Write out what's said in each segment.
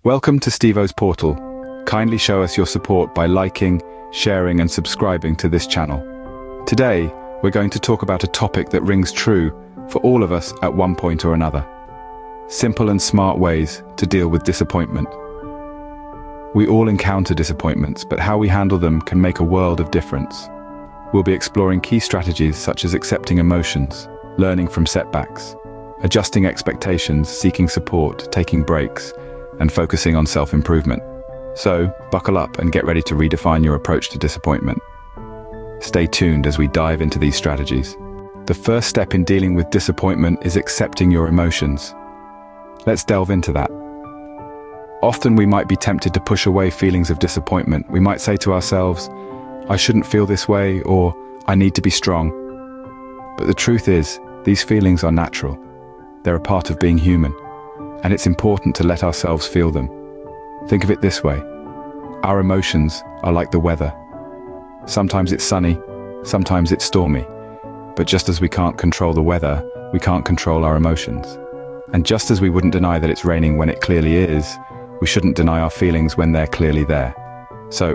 Welcome to Stevo's Portal. Kindly show us your support by liking, sharing and subscribing to this channel. Today, we're going to talk about a topic that rings true for all of us at one point or another. Simple and smart ways to deal with disappointment. We all encounter disappointments, but how we handle them can make a world of difference. We'll be exploring key strategies such as accepting emotions, learning from setbacks, adjusting expectations, seeking support, taking breaks, and focusing on self-improvement. So, buckle up and get ready to redefine your approach to disappointment. Stay tuned as we dive into these strategies. The first step in dealing with disappointment is accepting your emotions. Let's delve into that. Often we might be tempted to push away feelings of disappointment. We might say to ourselves, "I shouldn't feel this way," or "I need to be strong." But the truth is, these feelings are natural. They're a part of being human, and it's important to let ourselves feel them. Think of it this way. Our emotions are like the weather. Sometimes it's sunny, sometimes it's stormy. But just as we can't control the weather, we can't control our emotions. And just as we wouldn't deny that it's raining when it clearly is, we shouldn't deny our feelings when they're clearly there. So,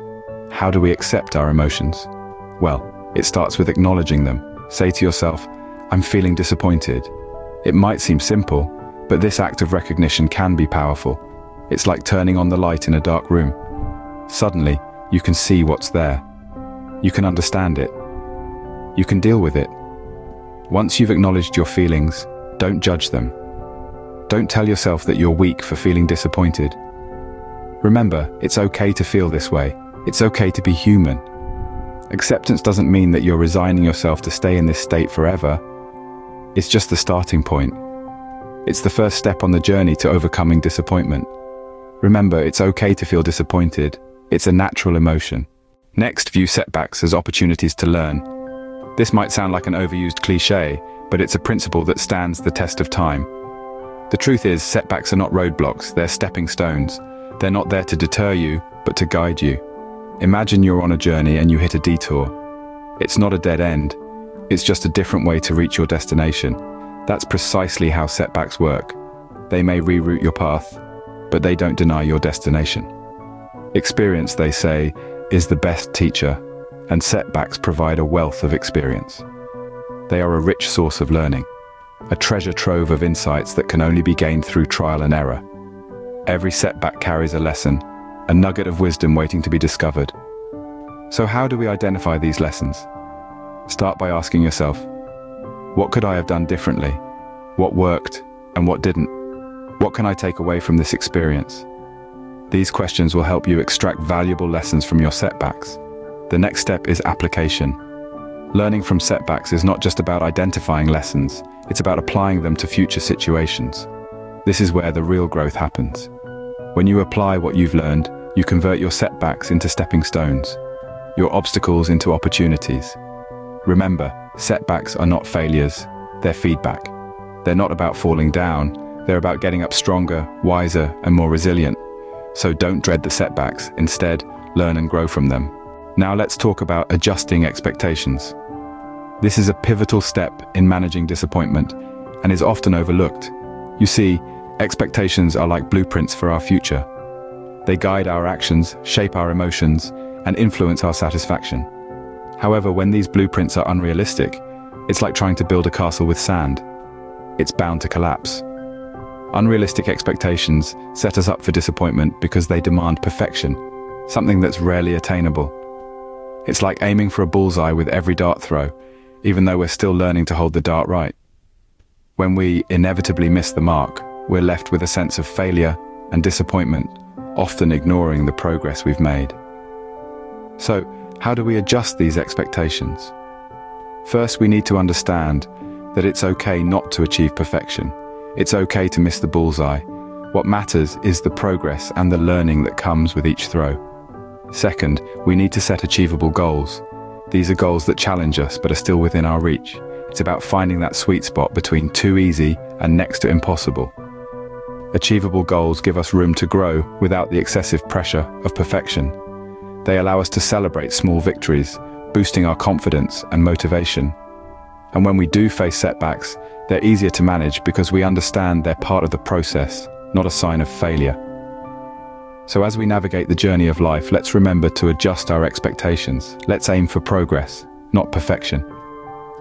how do we accept our emotions? Well, it starts with acknowledging them. Say to yourself, "I'm feeling disappointed." It might seem simple, but this act of recognition can be powerful. It's like turning on the light in a dark room. Suddenly, you can see what's there. You can understand it. You can deal with it. Once you've acknowledged your feelings, don't judge them. Don't tell yourself that you're weak for feeling disappointed. Remember, it's okay to feel this way. It's okay to be human. Acceptance doesn't mean that you're resigning yourself to stay in this state forever. It's just the starting point. It's the first step on the journey to overcoming disappointment. Remember, it's okay to feel disappointed. It's a natural emotion. Next, view setbacks as opportunities to learn. This might sound like an overused cliché, but it's a principle that stands the test of time. The truth is, setbacks are not roadblocks, they're stepping stones. They're not there to deter you, but to guide you. Imagine you're on a journey and you hit a detour. It's not a dead end. It's just a different way to reach your destination. That's precisely how setbacks work. They may reroute your path, but they don't deny your destination. Experience, they say, is the best teacher, and setbacks provide a wealth of experience. They are a rich source of learning, a treasure trove of insights that can only be gained through trial and error. Every setback carries a lesson, a nugget of wisdom waiting to be discovered. So how do we identify these lessons? Start by asking yourself, what could I have done differently? What worked and what didn't? What can I take away from this experience? These questions will help you extract valuable lessons from your setbacks. The next step is application. Learning from setbacks is not just about identifying lessons, it's about applying them to future situations. This is where the real growth happens. When you apply what you've learned, you convert your setbacks into stepping stones, your obstacles into opportunities. Remember, setbacks are not failures, they're feedback. They're not about falling down, they're about getting up stronger, wiser, and more resilient. So don't dread the setbacks, instead, learn and grow from them. Now let's talk about adjusting expectations. This is a pivotal step in managing disappointment and is often overlooked. You see, expectations are like blueprints for our future. They guide our actions, shape our emotions, and influence our satisfaction. However, when these blueprints are unrealistic, it's like trying to build a castle with sand. It's bound to collapse. Unrealistic expectations set us up for disappointment because they demand perfection, something that's rarely attainable. It's like aiming for a bullseye with every dart throw, even though we're still learning to hold the dart right. When we inevitably miss the mark, we're left with a sense of failure and disappointment, often ignoring the progress we've made. So, how do we adjust these expectations? First, we need to understand that it's okay not to achieve perfection. It's okay to miss the bullseye. What matters is the progress and the learning that comes with each throw. Second, we need to set achievable goals. These are goals that challenge us but are still within our reach. It's about finding that sweet spot between too easy and next to impossible. Achievable goals give us room to grow without the excessive pressure of perfection. They allow us to celebrate small victories, boosting our confidence and motivation. And when we do face setbacks, they're easier to manage because we understand they're part of the process, not a sign of failure. So as we navigate the journey of life, let's remember to adjust our expectations. Let's aim for progress, not perfection.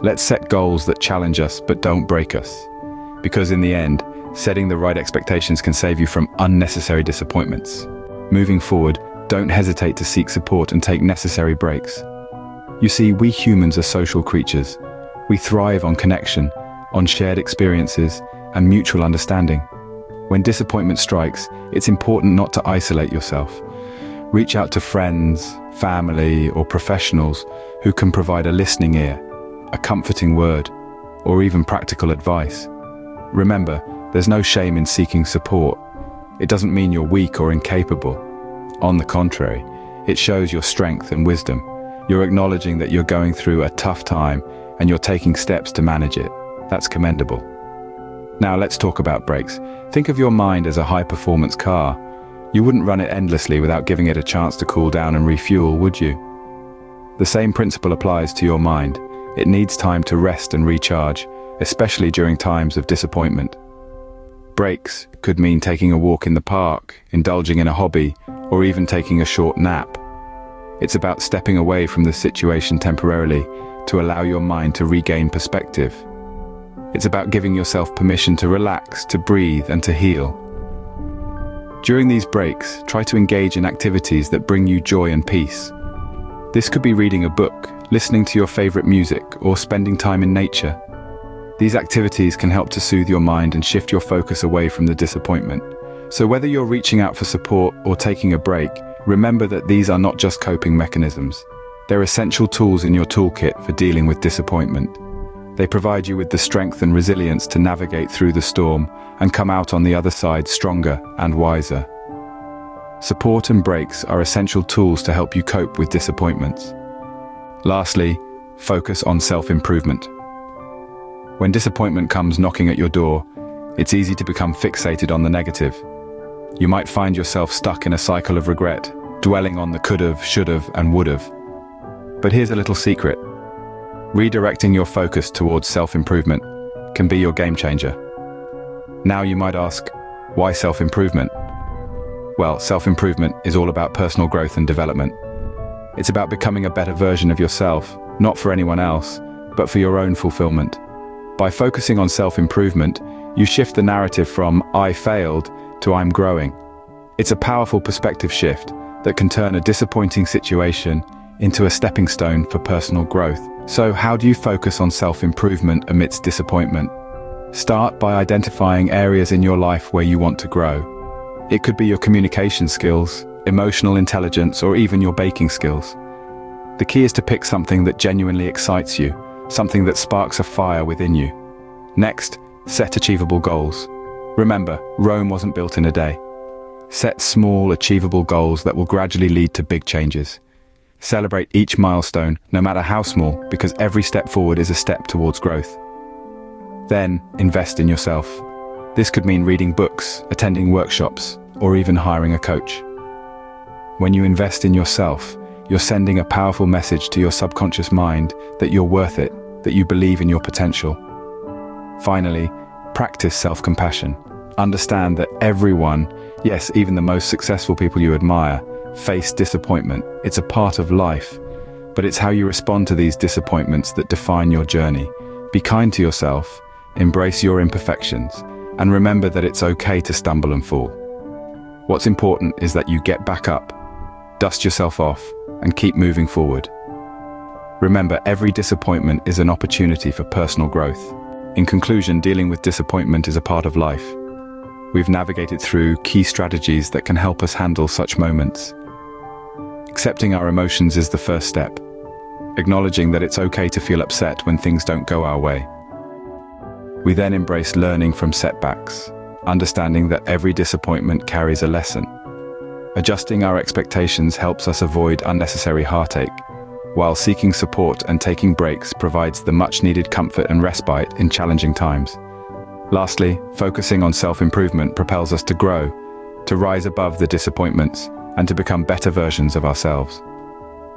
Let's set goals that challenge us but don't break us. Because in the end, setting the right expectations can save you from unnecessary disappointments. Moving forward, don't hesitate to seek support and take necessary breaks. You see, we humans are social creatures. We thrive on connection, on shared experiences, and mutual understanding. When disappointment strikes, it's important not to isolate yourself. Reach out to friends, family, or professionals who can provide a listening ear, a comforting word, or even practical advice. Remember, there's no shame in seeking support. It doesn't mean you're weak or incapable. On the contrary, it shows your strength and wisdom. You're acknowledging that you're going through a tough time and you're taking steps to manage it. That's commendable. Now let's talk about breaks. Think of your mind as a high-performance car. You wouldn't run it endlessly without giving it a chance to cool down and refuel, would you? The same principle applies to your mind. It needs time to rest and recharge, especially during times of disappointment. Breaks could mean taking a walk in the park, indulging in a hobby, or even taking a short nap. It's about stepping away from the situation temporarily to allow your mind to regain perspective. It's about giving yourself permission to relax, to breathe, and to heal. During these breaks, try to engage in activities that bring you joy and peace. This could be reading a book, listening to your favorite music, or spending time in nature. These activities can help to soothe your mind and shift your focus away from the disappointment. So whether you're reaching out for support or taking a break, remember that these are not just coping mechanisms. They're essential tools in your toolkit for dealing with disappointment. They provide you with the strength and resilience to navigate through the storm and come out on the other side stronger and wiser. Support and breaks are essential tools to help you cope with disappointments. Lastly, focus on self-improvement. When disappointment comes knocking at your door, it's easy to become fixated on the negative. You might find yourself stuck in a cycle of regret, dwelling on the could've, should've, and would've. But here's a little secret. Redirecting your focus towards self-improvement can be your game changer. Now you might ask, why self-improvement? Well, self-improvement is all about personal growth and development. It's about becoming a better version of yourself, not for anyone else, but for your own fulfillment. By focusing on self-improvement, you shift the narrative from "I failed" to "I'm growing." It's a powerful perspective shift that can turn a disappointing situation into a stepping stone for personal growth. So how do you focus on self-improvement amidst disappointment? Start by identifying areas in your life where you want to grow. It could be your communication skills, emotional intelligence, or even your baking skills. The key is to pick something that genuinely excites you, something that sparks a fire within you. Next, set achievable goals. Remember, Rome wasn't built in a day. Set small, achievable goals that will gradually lead to big changes. Celebrate each milestone, no matter how small, because every step forward is a step towards growth. Then, invest in yourself. This could mean reading books, attending workshops, or even hiring a coach. When you invest in yourself, you're sending a powerful message to your subconscious mind that you're worth it, that you believe in your potential. Finally, practice self-compassion. Understand that everyone, yes, even the most successful people you admire, face disappointment. It's a part of life, but it's how you respond to these disappointments that define your journey. Be kind to yourself, embrace your imperfections, and remember that it's okay to stumble and fall. What's important is that you get back up, dust yourself off, and keep moving forward. Remember, every disappointment is an opportunity for personal growth. In conclusion, dealing with disappointment is a part of life. We've navigated through key strategies that can help us handle such moments. Accepting our emotions is the first step. Acknowledging that it's okay to feel upset when things don't go our way. We then embrace learning from setbacks, understanding that every disappointment carries a lesson. Adjusting our expectations helps us avoid unnecessary heartache, while seeking support and taking breaks provides the much-needed comfort and respite in challenging times. Lastly, focusing on self-improvement propels us to grow, to rise above the disappointments, and to become better versions of ourselves.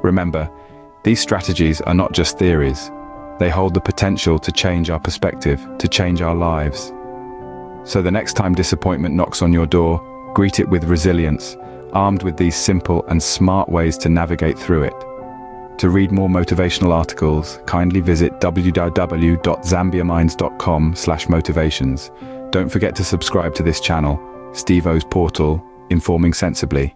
Remember, these strategies are not just theories. They hold the potential to change our perspective, to change our lives. So the next time disappointment knocks on your door, greet it with resilience, armed with these simple and smart ways to navigate through it. To read more motivational articles, kindly visit www.zambiaminds.com/motivations. Don't forget to subscribe to this channel, Steve O's Portal, Informing Sensibly.